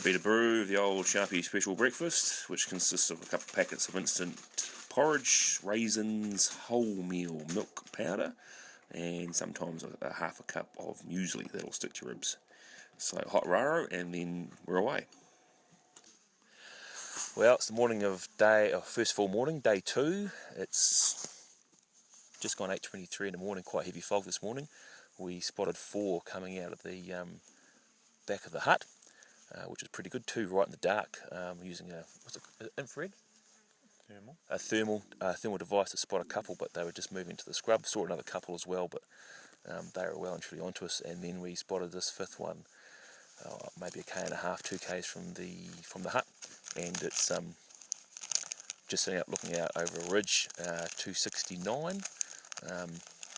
Beat a brew of the old Sharpie special breakfast, which consists of a couple of packets of instant porridge, raisins, wholemeal milk powder, and sometimes a half a cup of muesli that'll stick to ribs. So hot raro, and then we're away. Well, it's the morning of first full morning, day 2. It's just gone 8:23 in the morning, quite heavy fog this morning. We spotted 4 coming out of the back of the hut, which is pretty good. 2 right in the dark, using infrared? A thermal device to spot a couple, but they were just moving to the scrub. Saw another couple as well, but they were well and truly onto us. And then we spotted this 5th one, maybe 1.5 km, 2 km from the hut, and it's just sitting out, looking out over a ridge, 269.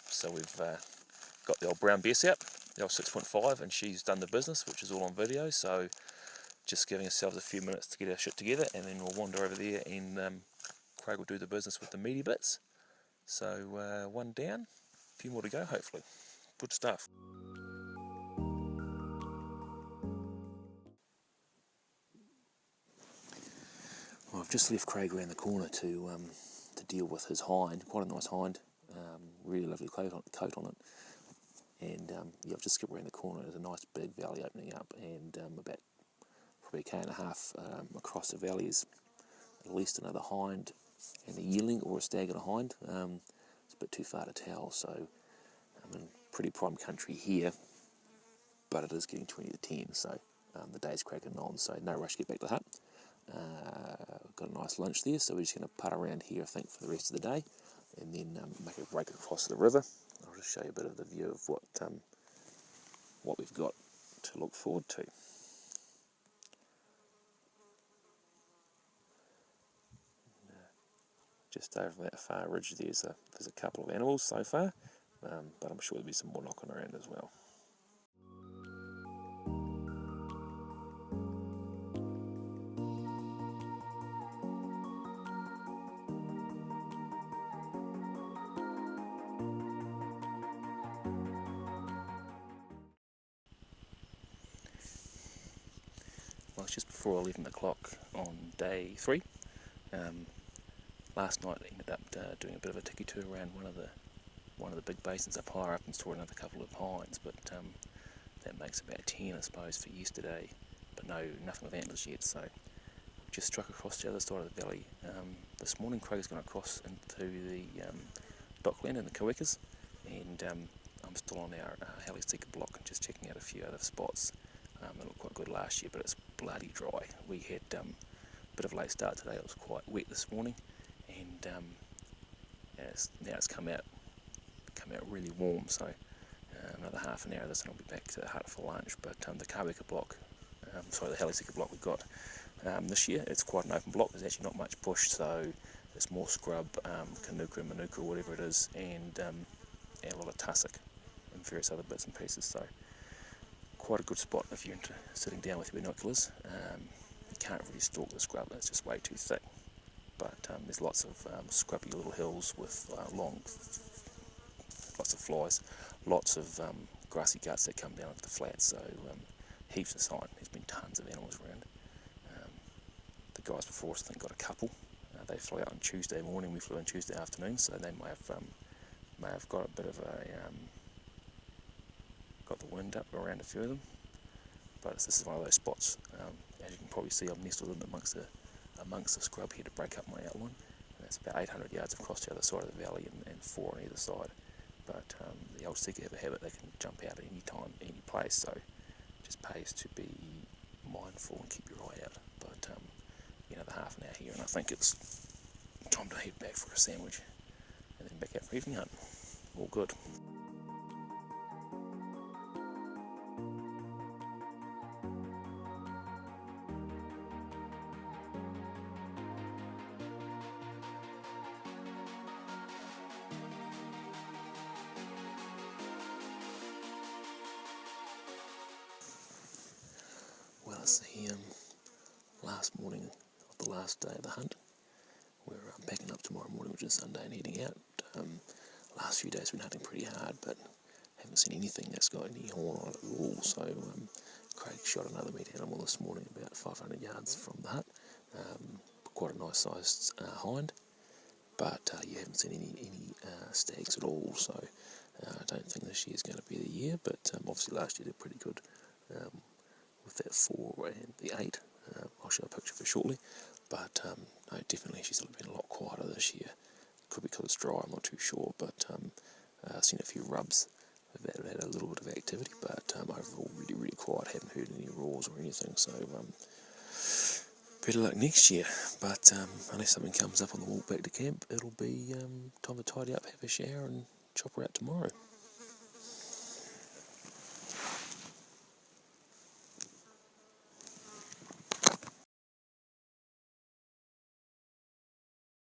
So we've got the old brown Bess out, the old 6.5, and she's done the business, which is all on video. So just giving ourselves a few minutes to get our shit together, and then we'll wander over there, and Craig will do the business with the meaty bits. So 1 down, a few more to go hopefully. Good stuff. Well, I've just left Craig around the corner to deal with his hind. Quite a nice hind, really lovely coat on it. And I've just skipped around the corner. There's a nice big valley opening up, and about probably 1.5 km across the valley is at least another hind and a yearling, or a stag and a hind. It's a bit too far to tell, so I'm in pretty prime country here, but it is getting 20 to 10, so the day's cracking on, so no rush to get back to the hut. Got a nice lunch there, so we're just going to putt around here, I think, for the rest of the day, and then make a break across the river. I'll just show you a bit of the view of what we've got to look forward to. Just over that far ridge there's a couple of animals so far, but I'm sure there'll be some more knocking around as well. Well, it's just before 11 o'clock on day 3. Last night I ended up doing a bit of a tiki tour around one of the big basins up higher up, and saw another couple of hinds, but that makes about 10, I suppose, for yesterday. But nothing with antlers yet, so just struck across the other side of the valley. This morning Craig's gone across into the dockland in the Kawekas, and I'm still on our Sika block and just checking out a few other spots. They looked quite good last year, but it's bloody dry. We had a bit of a late start today. It was quite wet this morning, and now it's come out really warm. So another half an hour of this, and I'll be back to the hut for lunch. But the Kaweka block, the Sika block we got this year, it's quite an open block. There's actually not much bush, so there's more scrub, kanuka and manuka, whatever it is, and a lot of tussock and various other bits and pieces. So quite a good spot if you're into sitting down with your binoculars. You can't really stalk the scrub, it's just way too thick. But there's lots of scrubby little hills with lots of flies, lots of grassy guts that come down into the flats, so heaps of sign. There's been tons of animals around. The guys before us, I think, got a couple. They flew out on Tuesday morning, we flew in Tuesday afternoon, so they may have got a bit of got the wind up around a few of them. But this is one of those spots, as you can probably see, I'm nestled in amongst the scrub here to break up my outline. And that's about 800 yards across the other side of the valley, and 4 on either side. But the old Sika have a habit, they can jump out at any time, any place, so it just pays to be mindful and keep your eye out. But the half an hour here, and I think it's time to head back for a sandwich, and then back out for evening hunt. All good. Well, it's the last morning of the last day of the hunt. We're packing up tomorrow morning, which is Sunday, and heading out. Last few days we've been hunting pretty hard, but haven't seen anything that's got any horn on it at all, so Craig shot another meat animal this morning about 500 yards from the hut. Quite a nice sized hind, but you haven't seen any stags at all, so I don't think this year's going to be the year, but obviously last year did pretty good with that 4 and the 8. I'll show a picture of her shortly, but no, definitely she's been a lot quieter this year. Could be because it's dry, I'm not too sure, but I've seen a few rubs have had a little bit of activity, but overall really quiet, haven't heard any roars or anything, so better luck next year. But unless something comes up on the walk back to camp, it'll be time to tidy up, have a shower and chop her out tomorrow.